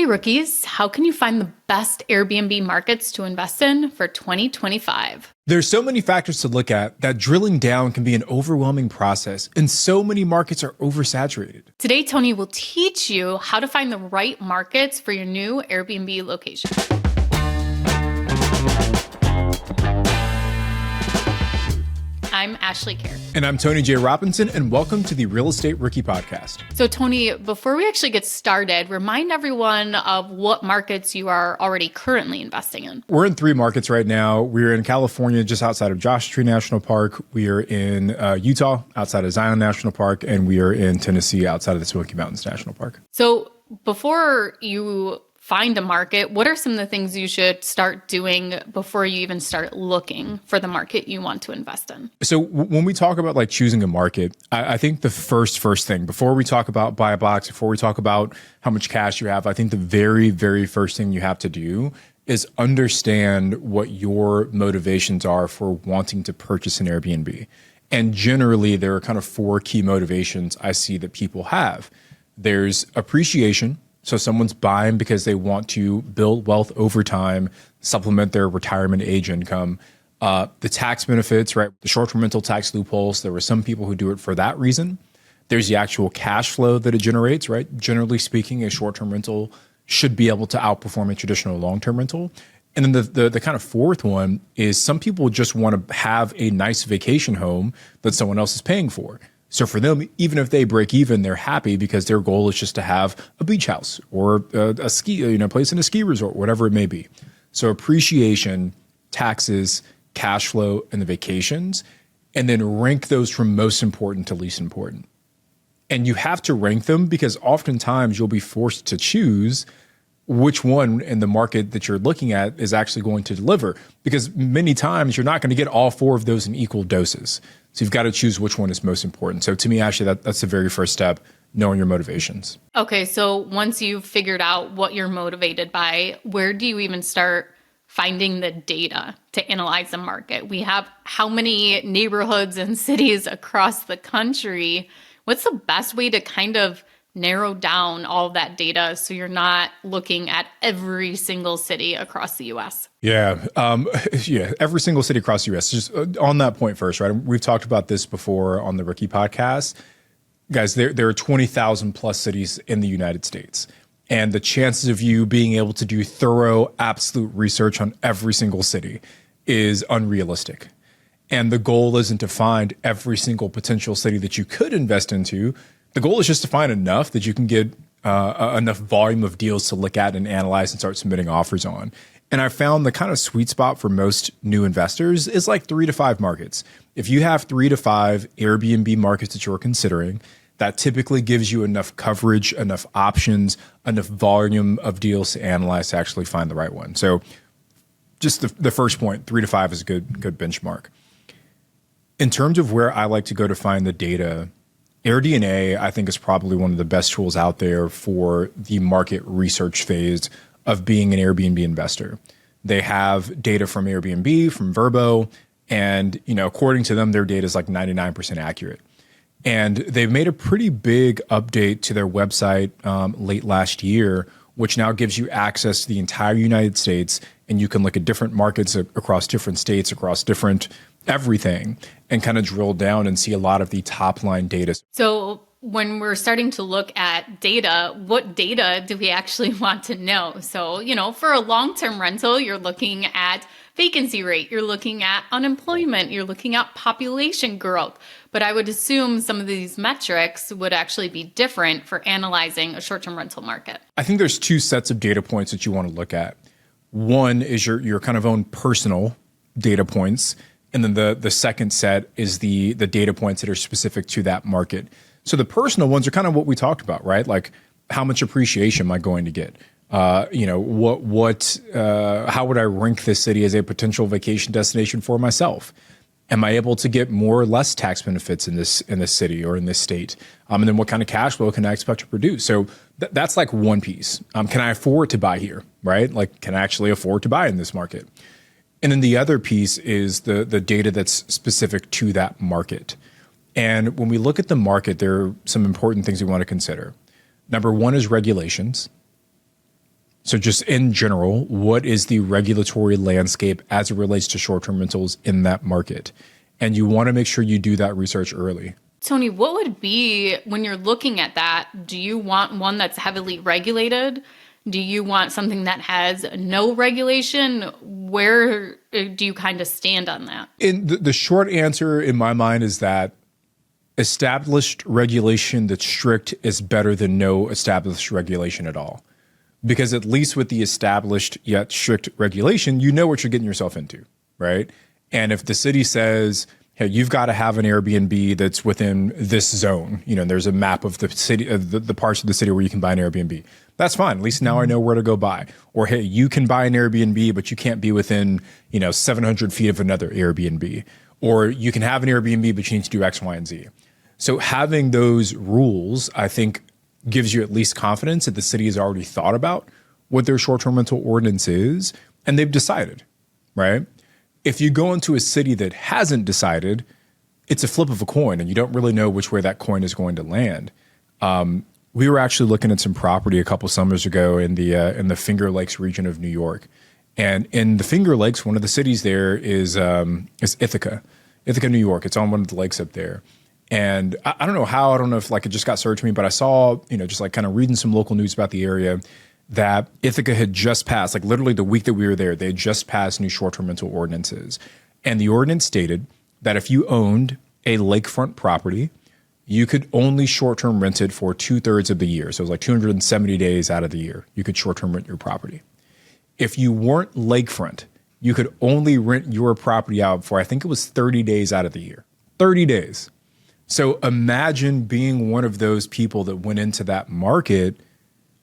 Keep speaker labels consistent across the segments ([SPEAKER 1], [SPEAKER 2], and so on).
[SPEAKER 1] Hey rookies, how can you find the best Airbnb markets to invest in for 2025?
[SPEAKER 2] There's so many factors to look at that drilling down can be an overwhelming process, and so many markets are oversaturated.
[SPEAKER 1] Today, Tony will teach you how to find the right markets for your new Airbnb location. I'm Ashley Kerr.
[SPEAKER 2] And I'm Tony J. Robinson, and welcome to the Real Estate Rookie Podcast.
[SPEAKER 1] So Tony, before we actually get started, remind everyone of what markets you are already currently investing in.
[SPEAKER 2] We're in 3 markets right now. We're in California, just outside of Joshua Tree National Park. We are in Utah, outside of Zion National Park, and we are in Tennessee, outside of the Smoky Mountains National Park.
[SPEAKER 1] So before you find a market, what are some of the things you should start doing before you even start looking for the market you want to invest in?
[SPEAKER 2] So when we talk about like choosing a market, I think the first thing, before we talk about buy box, before we talk about how much cash you have, I think the very first thing you have to do is understand what your motivations are for wanting to purchase an Airbnb. And generally, there are kind of 4 key motivations I see that people have. There's appreciation. So someone's buying because they want to build wealth over time, supplement their retirement age income. The tax benefits, right? The short-term rental tax loopholes. There were some people who do it for that reason. There's the actual cash flow that it generates, right? Generally speaking, a short-term rental should be able to outperform a traditional long-term rental. And then the kind of 4th one is some people just want to have a nice vacation home that someone else is paying for. So for them, even if they break even, they're happy because their goal is just to have a beach house or a ski, place in a ski resort, whatever it may be. So appreciation, taxes, cash flow, and the vacations, and then rank those from most important to least important. And you have to rank them because oftentimes you'll be forced to choose which one in the market that you're looking at is actually going to deliver, because many times you're not going to get all 4 of those in equal doses. So you've got to choose which one is most important. So to me, Ashley, that's the very first step, knowing your motivations.
[SPEAKER 1] Okay, so once you've figured out what you're motivated by, where do you even start finding the data to analyze the market? We have how many neighborhoods and cities across the country? What's the best way to kind of narrow down all of that data so you're not looking at every single city across the U.S.?
[SPEAKER 2] Yeah. Every single city across the U.S. Just on that point first, right? We've talked about this before on the Rookie Podcast. Guys, there are 20,000 plus cities in the United States. And the chances of you being able to do thorough, absolute research on every single city is unrealistic. And the goal isn't to find every single potential city that you could invest into. The goal is just to find enough that you can get enough volume of deals to look at and analyze and start submitting offers on. And I found the kind of sweet spot for most new investors is like 3 to 5 markets. If you have 3 to 5 Airbnb markets that you're considering, that typically gives you enough coverage, enough options, enough volume of deals to analyze to actually find the right one. So just the first point, 3 to 5 is a good benchmark. In terms of where I like to go to find the data, AirDNA, I think, is probably one of the best tools out there for the market research phase of being an Airbnb investor. They have data from Airbnb, from Vrbo, and according to them, their data is like 99% accurate. And they've made a pretty big update to their website late last year, which now gives you access to the entire United States, and you can look at different markets across different states, across different everything, and kind of drill down and see a lot of the top line data.
[SPEAKER 1] So when we're starting to look at data, what data do we actually want to know? So, for a long-term rental, you're looking at vacancy rate, you're looking at unemployment, you're looking at population growth. But I would assume some of these metrics would actually be different for analyzing a short-term rental market.
[SPEAKER 2] I think there's 2 sets of data points that you want to look at. One is your kind of own personal data points. And then the second set is the data points that are specific to that market. So the personal ones are kind of what we talked about, right? Like how much appreciation am I going to get? How would I rank this city as a potential vacation destination for myself? Am I able to get more or less tax benefits in this city or in this state? And then what kind of cash flow can I expect to produce? So that's like one piece. Can I afford to buy here, right? Like, can I actually afford to buy in this market? And then the other piece is the data that's specific to that market. And when we look at the market, there are some important things we want to consider. Number one is regulations. So just in general, what is the regulatory landscape as it relates to short-term rentals in that market? And you want to make sure you do that research early.
[SPEAKER 1] Tony, what would be, when you're looking at that, do you want one that's heavily regulated? Do you want something that has no regulation? Where do you kind of stand on that?
[SPEAKER 2] In the short answer in my mind is that established regulation that's strict is better than no established regulation at all. Because at least with the established yet strict regulation, you know what you're getting yourself into, right? And if the city says, hey, you've got to have an Airbnb that's within this zone, there's a map of the city, the parts of the city where you can buy an Airbnb. That's fine. At least now I know where to go buy. Or, hey, you can buy an Airbnb, but you can't be within, 700 feet of another Airbnb. Or you can have an Airbnb, but you need to do X, Y, and Z. So having those rules, I think, gives you at least confidence that the city has already thought about what their short-term rental ordinance is, and they've decided, right? If you go into a city that hasn't decided, it's a flip of a coin, and you don't really know which way that coin is going to land. We were actually looking at some property a couple summers ago in the Finger Lakes region of New York, and in the Finger Lakes, one of the cities there is Ithaca, New York. It's on one of the lakes up there. And I don't know how, I don't know if it just got served to me, but I saw, just kind of reading some local news about the area that Ithaca had just passed, literally the week that we were there, they had just passed new short-term rental ordinances. And the ordinance stated that if you owned a lakefront property, you could only short-term rent it for 2/3 of the year. So it was 270 days out of the year, you could short-term rent your property. If you weren't lakefront, you could only rent your property out for, I think it was 30 days out of the year. 30 days. So imagine being one of those people that went into that market,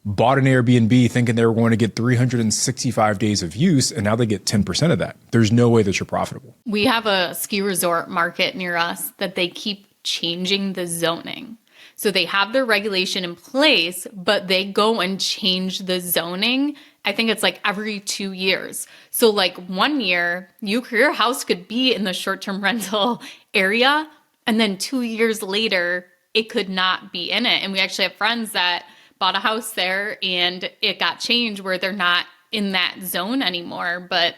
[SPEAKER 2] bought an Airbnb thinking they were going to get 365 days of use, and now they get 10% of that. There's no way that you're profitable.
[SPEAKER 1] We have a ski resort market near us that they keep changing the zoning. So they have their regulation in place, but they go and change the zoning. I think it's every 2 years. So 1 year, your house could be in the short-term rental area, and then 2 years later, it could not be in it. And we actually have friends that bought a house there and it got changed where they're not in that zone anymore. But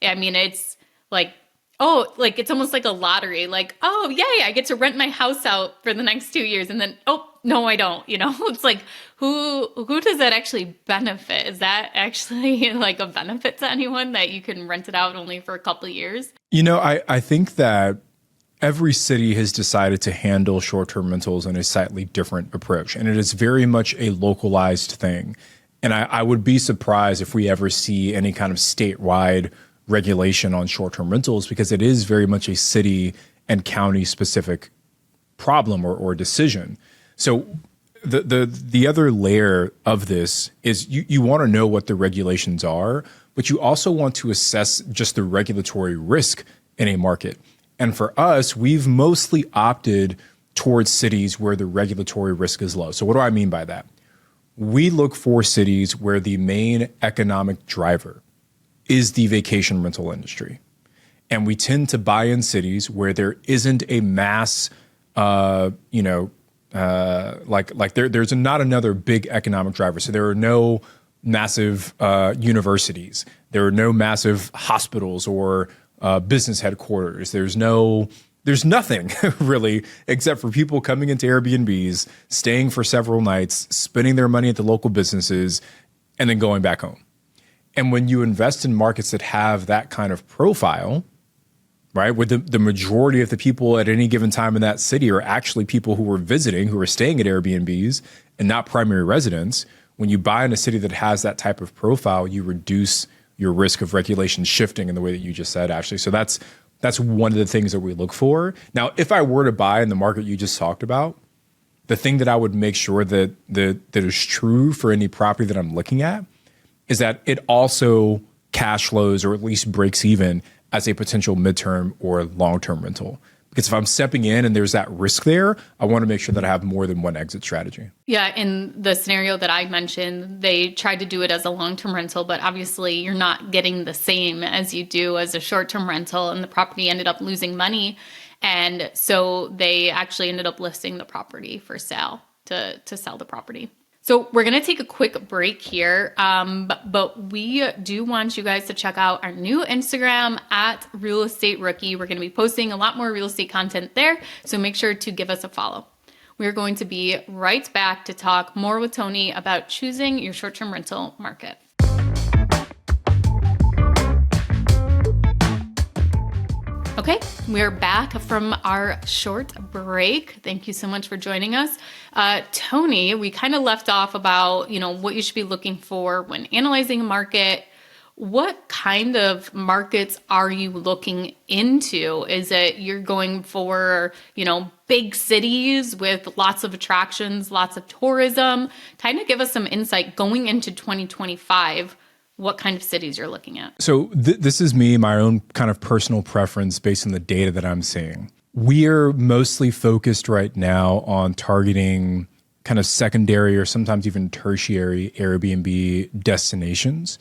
[SPEAKER 1] I mean, it's it's almost like a lottery. Oh, yay, I get to rent my house out for the next 2 years. And then, oh, no, I don't. It's who does that actually benefit? Is that actually a benefit to anyone that you can rent it out only for a couple of years?
[SPEAKER 2] I think that every city has decided to handle short-term rentals in a slightly different approach, and it is very much a localized thing. And I would be surprised if we ever see any kind of statewide regulation on short-term rentals, because it is very much a city and county specific problem or decision. So the other layer of this is you want to know what the regulations are, but you also want to assess just the regulatory risk in a market. And for us, we've mostly opted towards cities where the regulatory risk is low. So what do I mean by that? We look for cities where the main economic driver is the vacation rental industry. And we tend to buy in cities where there isn't a mass, there's not another big economic driver. So there are no massive universities. There are no massive hospitals or business headquarters. There's nothing really except for people coming into Airbnbs, staying for several nights, spending their money at the local businesses, and then going back home. And when you invest in markets that have that kind of profile, right, where the majority of the people at any given time in that city are actually people who are visiting, who are staying at Airbnbs and not primary residents, when you buy in a city that has that type of profile, you reduce your risk of regulation shifting in the way that you just said, Ashley. So that's one of the things that we look for. Now, if I were to buy in the market you just talked about, the thing that I would make sure that is true for any property that I'm looking at is that it also cash flows or at least breaks even as a potential midterm or long-term rental. Because if I'm stepping in and there's that risk there, I want to make sure that I have more than one exit strategy.
[SPEAKER 1] Yeah, in the scenario that I mentioned, they tried to do it as a long-term rental, but obviously you're not getting the same as you do as a short-term rental, and the property ended up losing money. And so they actually ended up listing the property for sale to sell the property. So we're going to take a quick break here, but we do want you guys to check out our new Instagram at Real Estate Rookie. We're going to be posting a lot more real estate content there, so make sure to give us a follow. We're going to be right back to talk more with Tony about choosing your short-term rental market. Okay, we're back from our short break. Thank you so much for joining us. Tony, we kind of left off about, what you should be looking for when analyzing a market. What kind of markets are you looking into? Is it you're going for, big cities with lots of attractions, lots of tourism? Kind of give us some insight going into 2025. What kind of cities you're looking at?
[SPEAKER 2] So this is me, my own kind of personal preference based on the data that I'm seeing. We're mostly focused right now on targeting kind of secondary or sometimes even tertiary Airbnb destinations.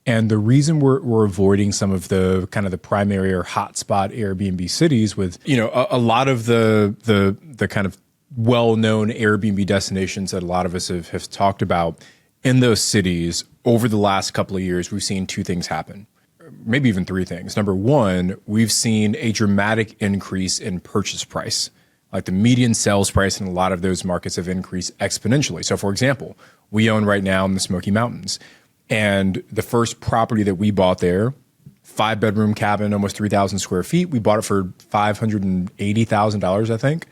[SPEAKER 2] And the reason we're avoiding some of the kind of the primary or hotspot Airbnb cities with, a lot of the kind of well-known Airbnb destinations that a lot of us have talked about in those cities over the last couple of years, we've seen two things happen, maybe even three things. Number one, we've seen a dramatic increase in purchase price. Like the median sales price in a lot of those markets have increased exponentially. So for example, we own right now in the Smoky Mountains, and the first property that we bought there, 5-bedroom cabin, almost 3,000 square feet. We bought it for $580,000, I think.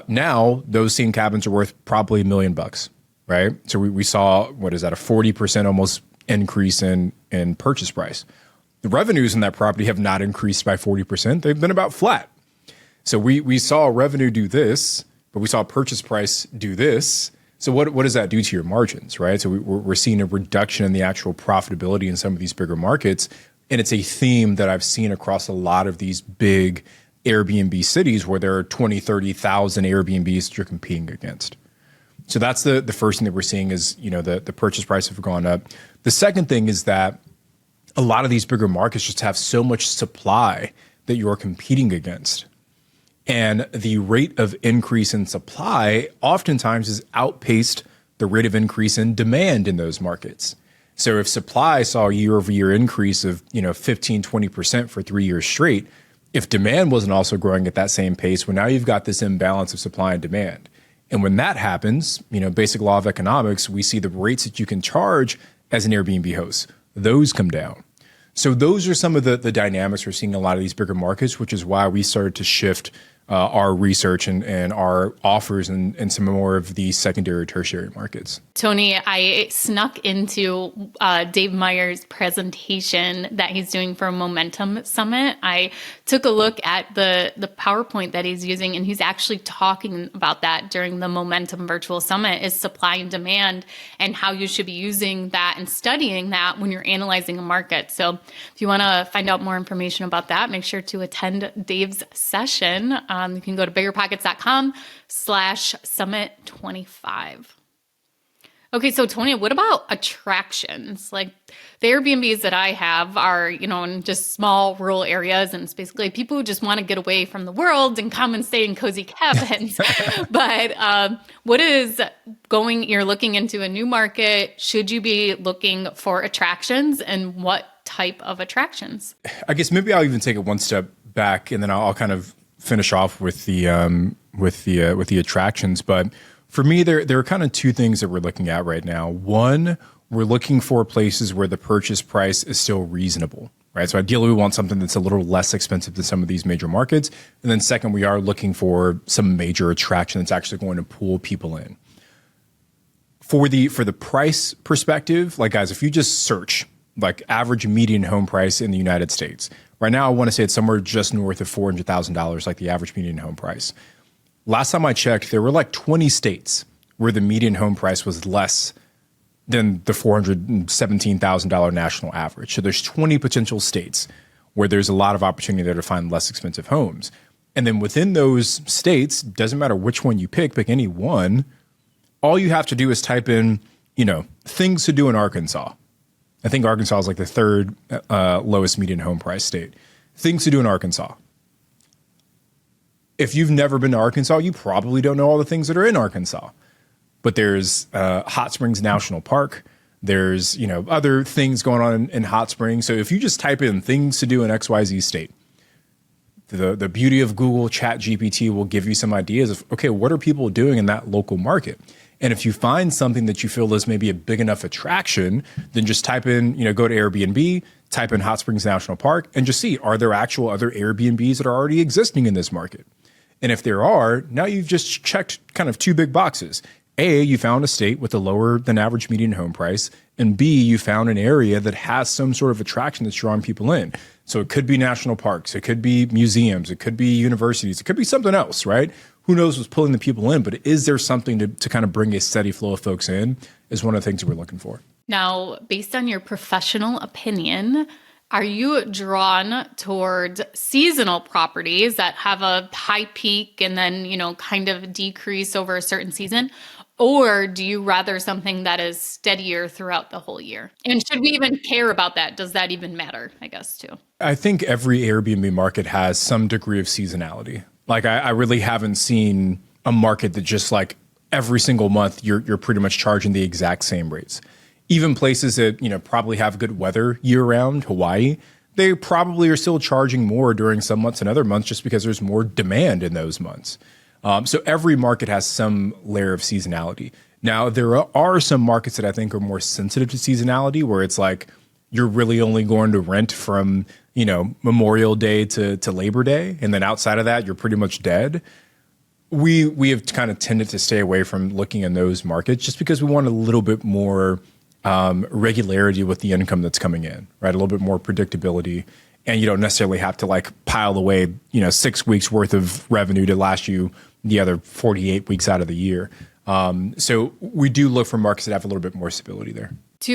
[SPEAKER 2] Now those same cabins are worth probably $1 million. Right. So we saw, a 40% almost increase in purchase price. The revenues in that property have not increased by 40%. They've been about flat. So we saw revenue do this, but we saw purchase price do this. So what does that do to your margins, right? So we're seeing a reduction in the actual profitability in some of these bigger markets. And it's a theme that I've seen across a lot of these big Airbnb cities where there are 20, 30,000 Airbnbs that you're competing against. So that's the first thing that we're seeing is, the purchase price have gone up. The second thing is that a lot of these bigger markets just have so much supply that you're competing against. And the rate of increase in supply oftentimes is outpaced the rate of increase in demand in those markets. So if supply saw a year-over-year increase of, 15, 20% for 3 years straight, if demand wasn't also growing at that same pace, well, now you've got this imbalance of supply and demand. And when that happens, basic law of economics, we see the rates that you can charge as an Airbnb host, those come down. So those are some of the dynamics we're seeing in a lot of these bigger markets, which is why we started to shift our research and our offers and some more of the secondary or tertiary markets.
[SPEAKER 1] Tony, I snuck into Dave Meyer's presentation that he's doing for Momentum Summit. I took a look at the PowerPoint that he's using, and he's actually talking about that during the Momentum Virtual Summit is supply and demand and how you should be using that and studying that when you're analyzing a market. So if you want to find out more information about that, make sure to attend Dave's session. You can go to biggerpockets.com/summit25. Okay, so Tony, what about attractions? Like the Airbnbs that I have are, in just small rural areas, and it's basically people who just want to get away from the world and come and stay in cozy cabins. But what is you're looking into a new market? Should you be looking for attractions, and what type of attractions?
[SPEAKER 2] I guess maybe I'll even take it one step back, and then I'll kind of finish off with the attractions. But for me, there are kind of two things that we're looking at right now. One, we're looking for places where the purchase price is still reasonable, right? So ideally, we want something that's a little less expensive than some of these major markets. And then second, we are looking for some major attraction that's actually going to pull people in. For the price perspective, like guys, if you just search like average median home price in the United States, right now, I want to say it's somewhere just north of $400,000, like the average median home price. Last time I checked, there were like 20 states where the median home price was less than the $417,000 national average. So there's 20 potential states where there's a lot of opportunity there to find less expensive homes. And then within those states, doesn't matter which one you pick any one, all you have to do is type in, things to do in Arkansas. I think Arkansas is like the third lowest median home price state. Things to do in Arkansas. If you've never been to Arkansas, you probably don't know all the things that are in Arkansas. but there's Hot Springs National Park. There's, other things going on in Hot Springs. So if you just type in things to do in XYZ state, the beauty of Google Chat GPT will give you some ideas of, okay, what are people doing in that local market? And if you find something that you feel is maybe a big enough attraction, then just type in, go to Airbnb, type in Hot Springs National Park, and just see, are there actual other Airbnbs that are already existing in this market? And if there are, now you've just checked kind of two big boxes. A, you found a state with a lower than average median home price, and B, you found an area that has some sort of attraction that's drawing people in. So it could be national parks, it could be museums, it could be universities, it could be something else, right? Who knows what's pulling the people in, but is there something to kind of bring a steady flow of folks in is one of the things that we're looking for.
[SPEAKER 1] Now, based on your professional opinion, are you drawn towards seasonal properties that have a high peak and then, kind of decrease over a certain season? Or do you rather something that is steadier throughout the whole year? And should we even care about that? Does that even matter, I guess, too?
[SPEAKER 2] I think every Airbnb market has some degree of seasonality. Like I really haven't seen a market that just like every single month you're pretty much charging the exact same rates. Even places that, probably have good weather year round, Hawaii, they probably are still charging more during some months than other months just because there's more demand in those months. So every market has some layer of seasonality. Now, there are some markets that I think are more sensitive to seasonality where it's like you're really only going to rent from, Memorial Day to Labor Day. And then outside of that, you're pretty much dead. We have kind of tended to stay away from looking in those markets just because we want a little bit more regularity with the income that's coming in, right? A little bit more predictability. And you don't necessarily have to like pile away, 6 weeks worth of revenue to last you the other 48 weeks out of the year. So we do look for markets that have a little bit more stability there.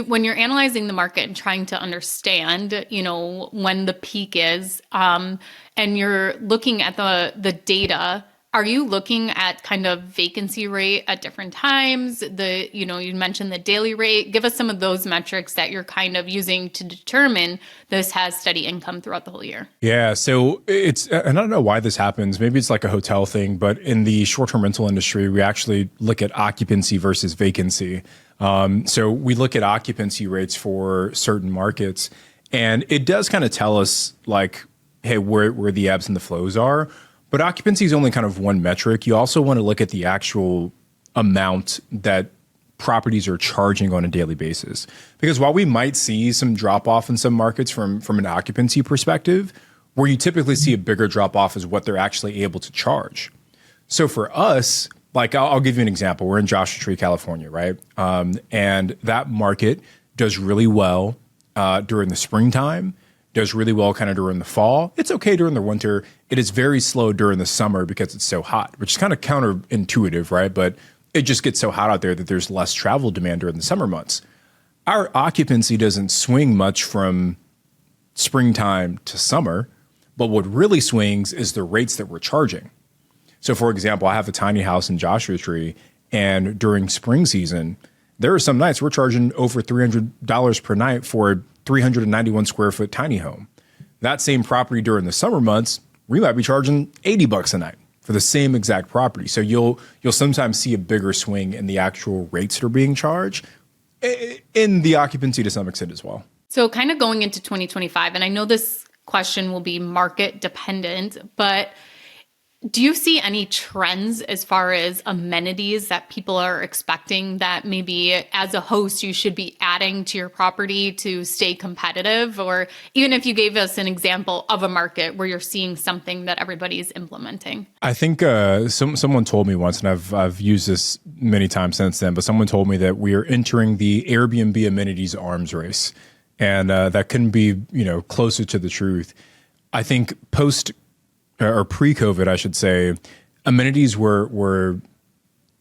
[SPEAKER 1] When you're analyzing the market and trying to understand, when the peak is, and you're looking at the data, are you looking at kind of vacancy rate at different times? You mentioned the daily rate. Give us some of those metrics that you're kind of using to determine this has steady income throughout the whole year. Yeah.
[SPEAKER 2] So and I don't know why this happens. Maybe it's like a hotel thing, but in the short-term rental industry, we actually look at occupancy versus vacancy. So we look at occupancy rates for certain markets, and it does kind of tell us like, hey, where the ebbs and the flows are. But occupancy is only kind of one metric. You also want to look at the actual amount that properties are charging on a daily basis. Because while we might see some drop off in some markets from an occupancy perspective, where you typically see a bigger drop off is what they're actually able to charge. So for us, like I'll give you an example. We're in Joshua Tree, California, right? And that market does really well during the springtime. Does really well kind of during the fall. It's okay during the winter. It is very slow during the summer because it's so hot, which is kind of counterintuitive, right? But it just gets so hot out there that there's less travel demand during the summer months. Our occupancy doesn't swing much from springtime to summer, but what really swings is the rates that we're charging. So for example, I have a tiny house in Joshua Tree, and during spring season, there are some nights we're charging over $300 per night for a 391 square foot tiny home. That same property during the summer months, we might be charging $80 a night for the same exact property. So you'll sometimes see a bigger swing in the actual rates that are being charged, in the occupancy to some extent as well.
[SPEAKER 1] So kind of going into 2025, and I know this question will be market dependent, but do you see any trends as far as amenities that people are expecting that maybe as a host you should be adding to your property to stay competitive? Or even if you gave us an example of a market where you're seeing something that everybody's implementing.
[SPEAKER 2] I think someone told me once, and I've used this many times since then, but someone told me that we are entering the Airbnb amenities arms race. And that couldn't be closer to the truth. I think pre-COVID, I should say, amenities were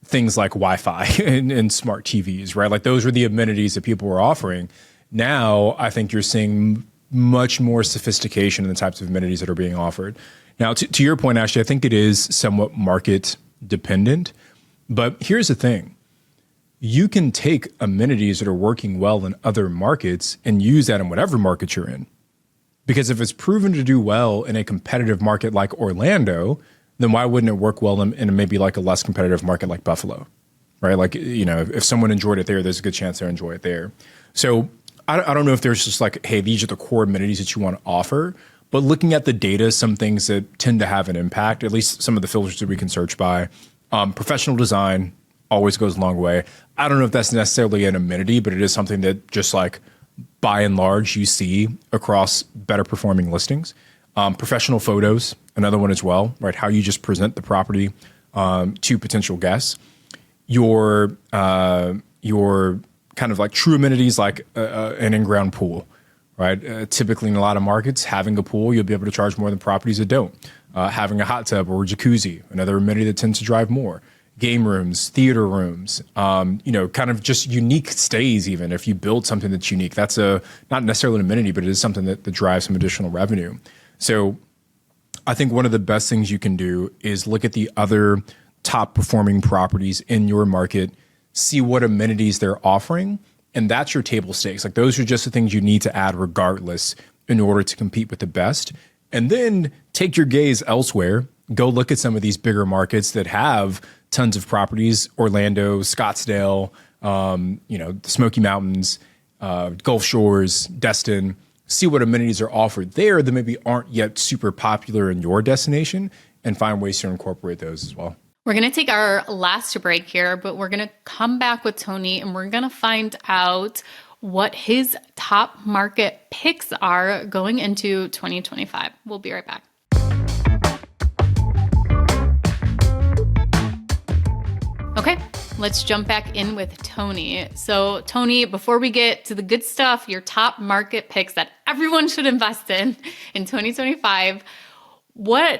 [SPEAKER 2] things like Wi-Fi and smart TVs, right? Like those were the amenities that people were offering. Now, I think you're seeing much more sophistication in the types of amenities that are being offered. Now, to your point, Ashley, I think it is somewhat market dependent. But here's the thing. You can take amenities that are working well in other markets and use that in whatever market you're in. Because if it's proven to do well in a competitive market like Orlando, then why wouldn't it work well in maybe like a less competitive market like Buffalo? right? Like, if someone enjoyed it there, there's a good chance they'll enjoy it there. So I don't know if there's just like, hey, these are the core amenities that you want to offer. But looking at the data, some things that tend to have an impact, at least some of the filters that we can search by, professional design always goes a long way. I don't know if that's necessarily an amenity, but it is something that just like by and large you see across better performing listings. Professional photos, another one as well, right? How you just present the property to potential guests. Your kind of like true amenities like an in-ground pool. Right. Typically in a lot of markets, having a pool, you'll be able to charge more than properties that don't. Having a hot tub or a jacuzzi, another amenity that tends to drive more. Game rooms, theater rooms, kind of just unique stays. Even if you build something that's unique, that's not necessarily an amenity, but it is something that drives some additional revenue. So I think one of the best things you can do is look at the other top performing properties in your market, see what amenities they're offering. And that's your table stakes. Like those are just the things you need to add regardless in order to compete with the best. And then take your gaze elsewhere. Go look at some of these bigger markets that have tons of properties, Orlando, Scottsdale, the Smoky Mountains, Gulf Shores, Destin. See what amenities are offered there that maybe aren't yet super popular in your destination and find ways to incorporate those as well.
[SPEAKER 1] We're going to take our last break here, but we're going to come back with Tony and we're going to find out what his top market picks are going into 2025. We'll be right back. Okay, let's jump back in with Tony. So Tony, before we get to the good stuff, your top market picks that everyone should invest in 2025,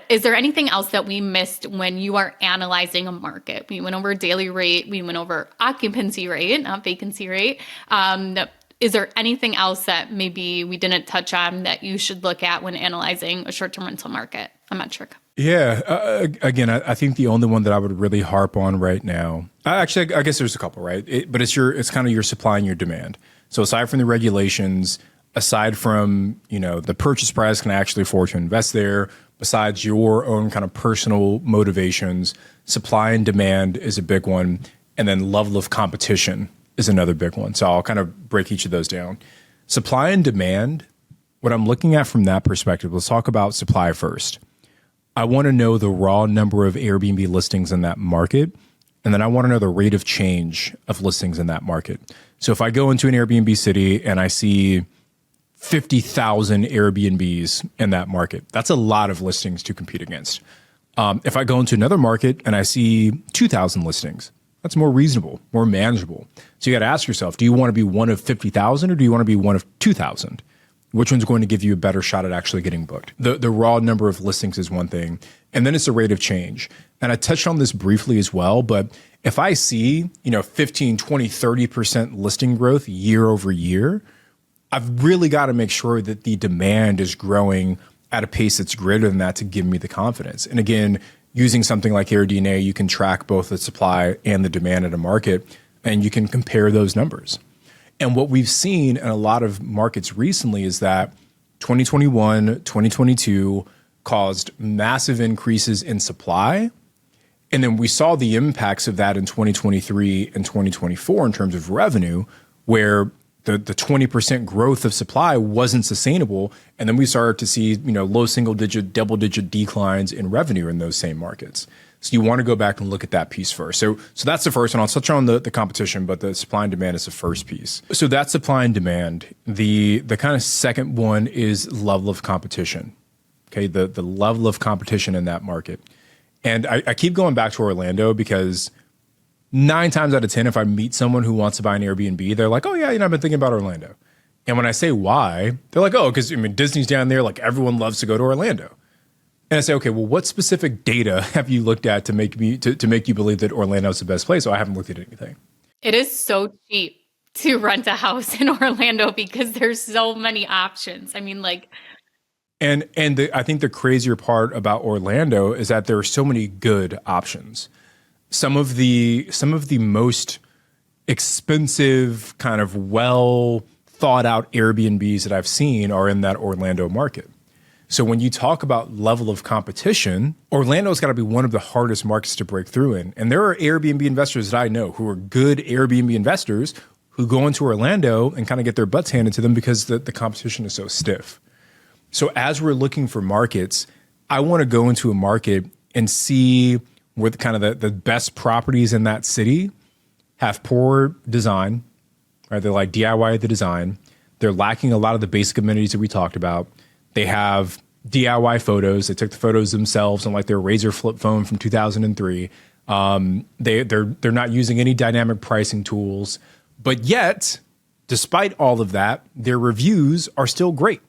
[SPEAKER 1] is there anything else that we missed when you are analyzing a market? We went over daily rate, we went over occupancy rate, not vacancy rate. Is there anything else that maybe we didn't touch on that you should look at when analyzing a short-term rental market? I'm not sure.
[SPEAKER 2] Yeah. Again, I think the only one that I would really harp on right now, actually, I guess there's a couple, right? But it's kind of your supply and your demand. So aside from the regulations, aside from, the purchase price, can I actually afford to invest there? Besides your own kind of personal motivations, supply and demand is a big one. And then level of competition is another big one. So I'll kind of break each of those down. Supply and demand, what I'm looking at from that perspective, let's talk about supply first. I want to know the raw number of Airbnb listings in that market. And then I want to know the rate of change of listings in that market. So if I go into an Airbnb city and I see 50,000 Airbnbs in that market, that's a lot of listings to compete against. If I go into another market and I see 2,000 listings, that's more reasonable, more manageable. So you got to ask yourself, do you want to be one of 50,000 or do you want to be one of 2,000? Which one's going to give you a better shot at actually getting booked? The raw number of listings is one thing. And then it's the rate of change. And I touched on this briefly as well, but if I see, 15, 20, 30% listing growth year over year, I've really got to make sure that the demand is growing at a pace that's greater than that to give me the confidence. And again, using something like AirDNA, you can track both the supply and the demand in a market, and you can compare those numbers. And what we've seen in a lot of markets recently is that 2021, 2022 caused massive increases in supply. And then we saw the impacts of that in 2023 and 2024 in terms of revenue, where the 20% growth of supply wasn't sustainable. And then we started to see, low single digit, double digit declines in revenue in those same markets. So you want to go back and look at that piece first. So that's the first one. I'll touch on the competition, but the supply and demand is the first piece. So that's supply and demand. The kind of second one is level of competition. Okay, the level of competition in that market. And I keep going back to Orlando because 9 times out of 10, if I meet someone who wants to buy an Airbnb, they're like, oh yeah, I've been thinking about Orlando. And when I say why, they're like, oh, because Disney's down there, like everyone loves to go to Orlando. And I say, okay, well, what specific data have you looked at to make you believe that Orlando is the best place? So I haven't looked at anything.
[SPEAKER 1] It is so cheap to rent a house in Orlando because there's so many options.
[SPEAKER 2] And I think the crazier part about Orlando is that there are so many good options. Some of the most expensive, kind of well thought out Airbnbs that I've seen are in that Orlando market. So when you talk about level of competition, Orlando's got to be one of the hardest markets to break through in. And there are Airbnb investors that I know who are good Airbnb investors who go into Orlando and kind of get their butts handed to them because the competition is so stiff. So as we're looking for markets, I want to go into a market and see where kind of the best properties in that city have poor design, right? They're like DIY the design. They're lacking a lot of the basic amenities that we talked about. They have DIY photos. They took the photos themselves on like their Razr flip phone from 2003. They're not using any dynamic pricing tools, but yet, despite all of that, their reviews are still great.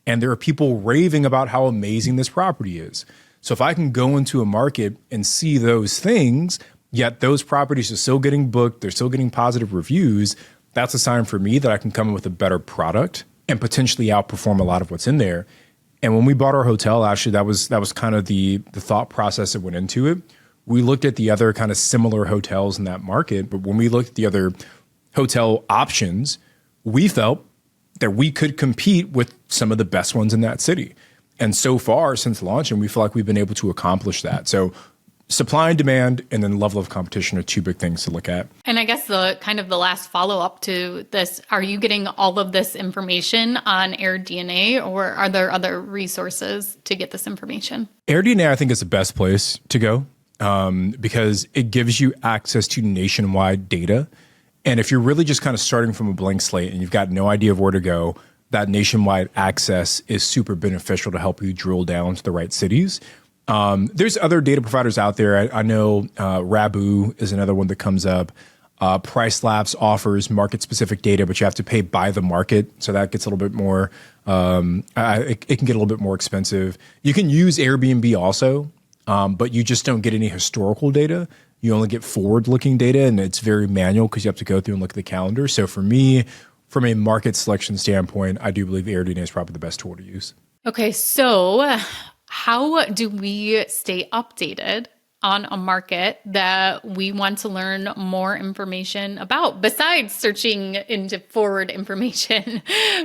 [SPEAKER 2] And there are people raving about how amazing this property is. So if I can go into a market and see those things, yet those properties are still getting booked, they're still getting positive reviews, that's a sign for me that I can come in with a better product and potentially outperform a lot of what's in there. And when we bought our hotel, actually, that was kind of the thought process that went into it. We looked at the other kind of similar hotels in that market, but when we looked at the other hotel options, we felt that we could compete with some of the best ones in that city. And so far, since launching, we feel like we've been able to accomplish that. So supply and demand and then level of competition are two big things to look at.
[SPEAKER 1] And I guess the kind of the last follow-up to this, are you getting all of this information on AirDNA, or are there other resources to get this information?
[SPEAKER 2] AirDNA, I think, is the best place to go because it gives you access to nationwide data. And if you're really just kind of starting from a blank slate and you've got no idea of where to go, that nationwide access is super beneficial to help you drill down to the right cities. There's other data providers out there. I know Rabu is another one that comes up. PriceLabs offers market-specific data, but you have to pay by the market, so that gets a little bit more. It can get a little bit more expensive. You can use Airbnb also, but you just don't get any historical data. You only get forward-looking data, and it's very manual because you have to go through and look at the calendar. So for me, from a market selection standpoint, I do believe AirDNA is probably the best tool to use.
[SPEAKER 1] Okay, so how do we stay updated on a market that we want to learn more information about besides searching into forward information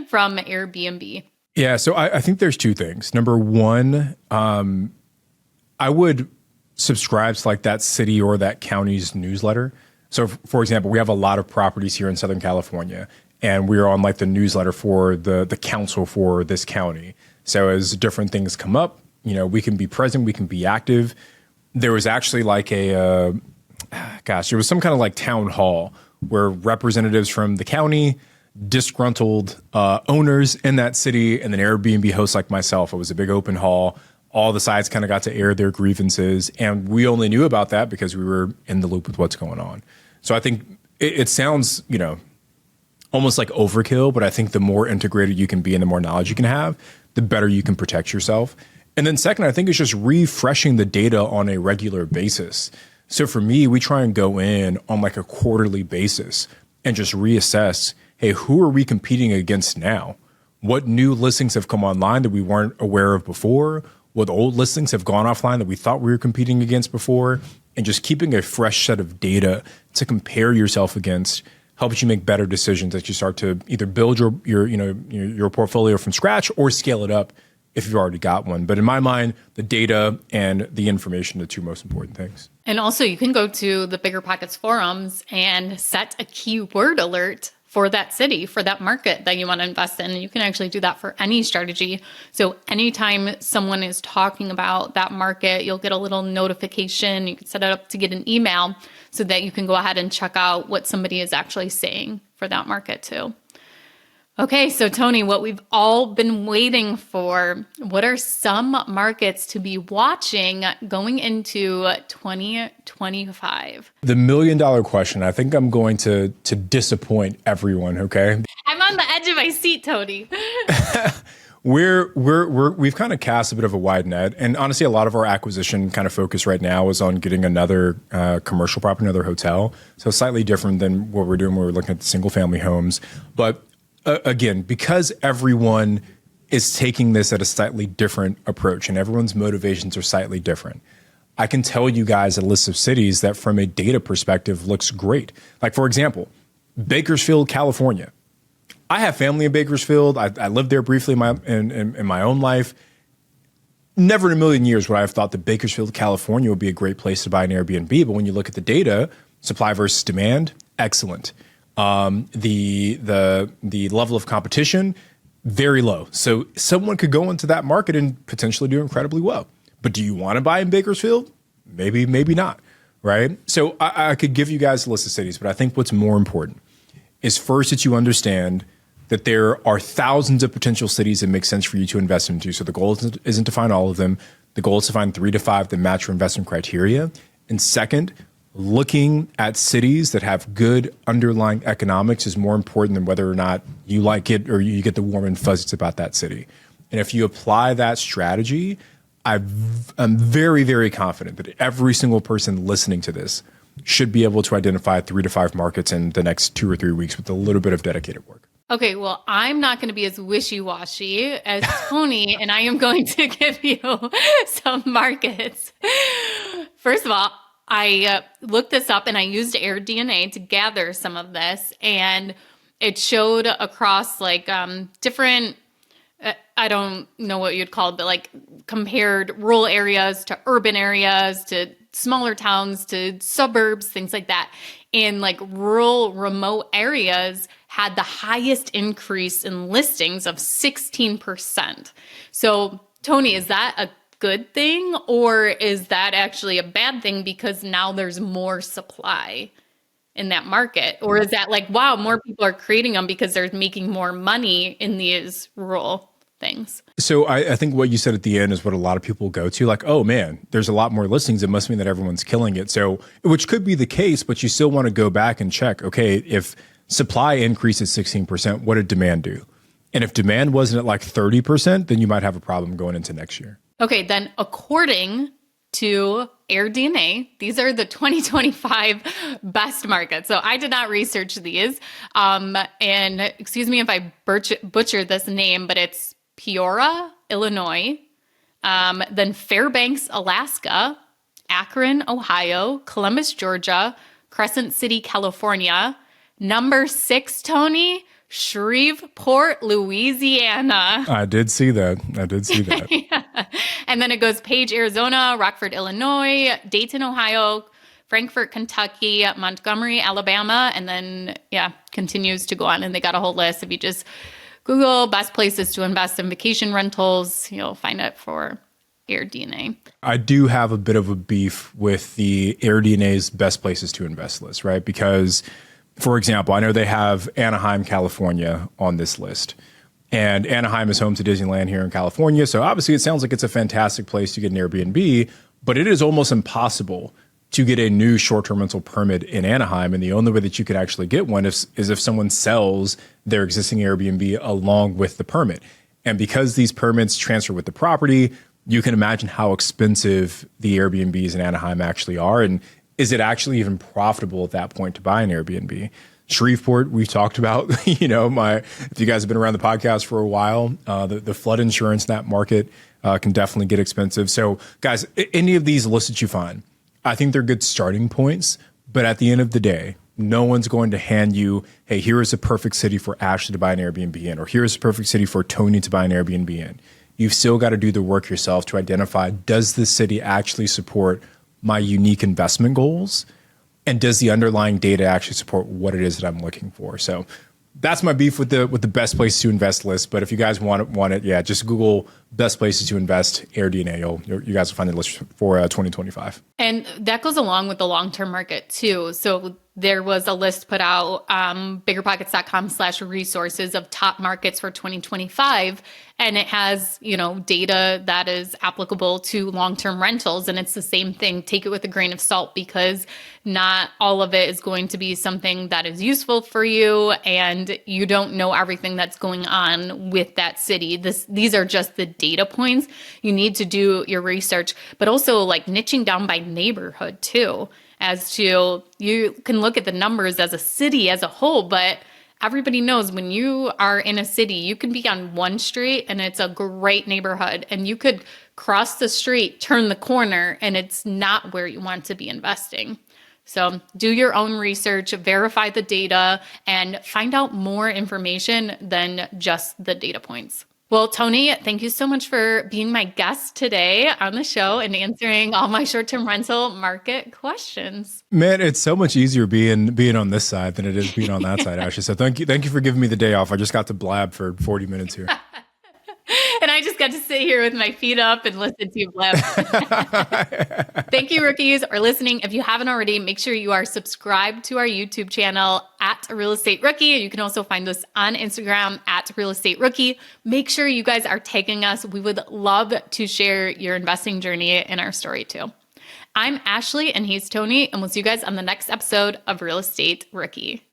[SPEAKER 1] from Airbnb?
[SPEAKER 2] Yeah, so I think there's two things. Number one, I would subscribe to like that city or that county's newsletter. So for example, we have a lot of properties here in Southern California, and we're on like the newsletter for the council for this county. So as different things come up, you know, we can be present, we can be active. There was actually like there was some kind of like town hall where representatives from the county, disgruntled owners in that city, and then Airbnb hosts like myself. It was a big open hall. All the sides kind of got to air their grievances, and we only knew about that because we were in the loop with what's going on. So I think it sounds, you know, almost like overkill, but I think the more integrated you can be and the more knowledge you can have, the better you can protect yourself. And then second, I think it's just refreshing the data on a regular basis. So for me, we try and go in on like a quarterly basis and just reassess, hey, who are we competing against now? What new listings have come online that we weren't aware of before? What old listings have gone offline that we thought we were competing against before? And just keeping a fresh set of data to compare yourself against helps you make better decisions as you start to either build your portfolio from scratch or scale it up if you've already got one. But in my mind, the data and the information are the two most important things.
[SPEAKER 1] And also you can go to the BiggerPockets forums and set a keyword alert for that city, for that market that you want to invest in. You can actually do that for any strategy. So anytime someone is talking about that market, you'll get a little notification. You can set it up to get an email so that you can go ahead and check out what somebody is actually saying for that market too. Okay, so Tony, what we've all been waiting for, what are some markets to be watching going into 2025?
[SPEAKER 2] The $1 million question. I think I'm going to disappoint everyone, okay?
[SPEAKER 1] I'm on the edge of my seat, Tony.
[SPEAKER 2] We've kind of cast a bit of a wide net, and honestly, a lot of our acquisition kind of focus right now is on getting another commercial property, another hotel. So slightly different than what we're doing when we're looking at the single family homes. But again, because everyone is taking this at a slightly different approach and everyone's motivations are slightly different, I can tell you guys a list of cities that from a data perspective looks great. Like for example, Bakersfield, California. I have family in Bakersfield. I lived there briefly in my own life. never in a million years would I have thought that Bakersfield, California would be a great place to buy an Airbnb. But when you look at the data, supply versus demand, excellent. The level of competition, very low. So someone could go into that market and potentially do incredibly well. But do you want to buy in Bakersfield? Maybe, maybe not, right? So I could give you guys a list of cities, but I think what's more important is first that you understand that there are thousands of potential cities that make sense for you to invest into. So the goal isn't to find all of them. The goal is to find 3 to 5 that match your investment criteria. And second, looking at cities that have good underlying economics is more important than whether or not you like it or you get the warm and fuzzies about that city. And if you apply that strategy, I'm very, very confident that every single person listening to this should be able to identify 3 to 5 markets in the next 2 or 3 weeks with a little bit of dedicated work.
[SPEAKER 1] Okay, well, I'm not going to be as wishy-washy as Tony, and I am going to give you some markets. First of all, I looked this up and I used AirDNA to gather some of this, and it showed across like different, I don't know what you'd call it, but like compared rural areas to urban areas to smaller towns to suburbs, things like that. In like rural, remote areas had the highest increase in listings of 16%. So, Tony, is that a good thing or is that actually a bad thing because now there's more supply in that market? Or is that like, wow, more people are creating them because they're making more money in these rural things?
[SPEAKER 2] So I think what you said at the end is what a lot of people go to, like, oh man, there's a lot more listings. It must mean that everyone's killing it. So, which could be the case, but you still want to go back and check, okay, if supply increases 16%, what did demand do? And if demand wasn't at like 30%, then you might have a problem going into next year. Okay,
[SPEAKER 1] then according to AirDNA, these are the 2025 best markets. So I did not research these. And excuse me if I butcher this name, but it's Peoria, Illinois, then Fairbanks, Alaska, Akron, Ohio, Columbus, Georgia, Crescent City, California. Number 6, Tony, Shreveport, Louisiana.
[SPEAKER 2] I did see that.
[SPEAKER 1] Yeah. And then it goes Page, Arizona, Rockford, Illinois, Dayton, Ohio, Frankfort, Kentucky, Montgomery, Alabama, and then, continues to go on. And they got a whole list. If you just Google best places to invest in vacation rentals, you'll find it for AirDNA.
[SPEAKER 2] I do have a bit of a beef with the AirDNA's best places to invest list, right? Because, for example, I know they have Anaheim, California on this list. And Anaheim is home to Disneyland here in California. So obviously it sounds like it's a fantastic place to get an Airbnb, but it is almost impossible to get a new short-term rental permit in Anaheim. And the only way that you could actually get one is if someone sells their existing Airbnb along with the permit. And because these permits transfer with the property, you can imagine how expensive the Airbnbs in Anaheim actually are. And is it actually even profitable at that point to buy an Airbnb? Shreveport, we've talked about, if you guys have been around the podcast for a while, the flood insurance in that market can definitely get expensive. So guys, any of these lists that you find, I think they're good starting points, but at the end of the day, no one's going to hand you, hey, here is a perfect city for Ashley to buy an Airbnb in, or here's a perfect city for Tony to buy an Airbnb in. You've still got to do the work yourself to identify, does this city actually support my unique investment goals? And does the underlying data actually support what it is that I'm looking for? So that's my beef with the best places to invest list. But if you guys want it, just Google best places to invest AirDNA. You guys will find the list for 2025.
[SPEAKER 1] And that goes along with the long-term market too. So there was a list put out, BiggerPockets.com/resources of top markets for 2025. And it has, data that is applicable to long-term rentals. And it's the same thing. Take it with a grain of salt because not all of it is going to be something that is useful for you. And you don't know everything that's going on with that city. These are just the data points. You need to do your research, but also like niching down by neighborhood too, as to you can look at the numbers as a city as a whole, but everybody knows when you are in a city, you can be on one street and it's a great neighborhood, and you could cross the street, turn the corner, and it's not where you want to be investing. So do your own research, verify the data, and find out more information than just the data points. Well, Tony, thank you so much for being my guest today on the show and answering all my short-term rental market questions.
[SPEAKER 2] Man, it's so much easier being on this side than it is being on that side, Ashley. So thank you for giving me the day off. I just got to blab for 40 minutes here.
[SPEAKER 1] And I just got to sit here with my feet up and listen to you blab. Thank you, rookies, for listening. If you haven't already, make sure you are subscribed to our YouTube channel at Real Estate Rookie. You can also find us on Instagram at Real Estate Rookie. Make sure you guys are tagging us. We would love to share your investing journey in our story too. I'm Ashley and he's Tony, and we'll see you guys on the next episode of Real Estate Rookie.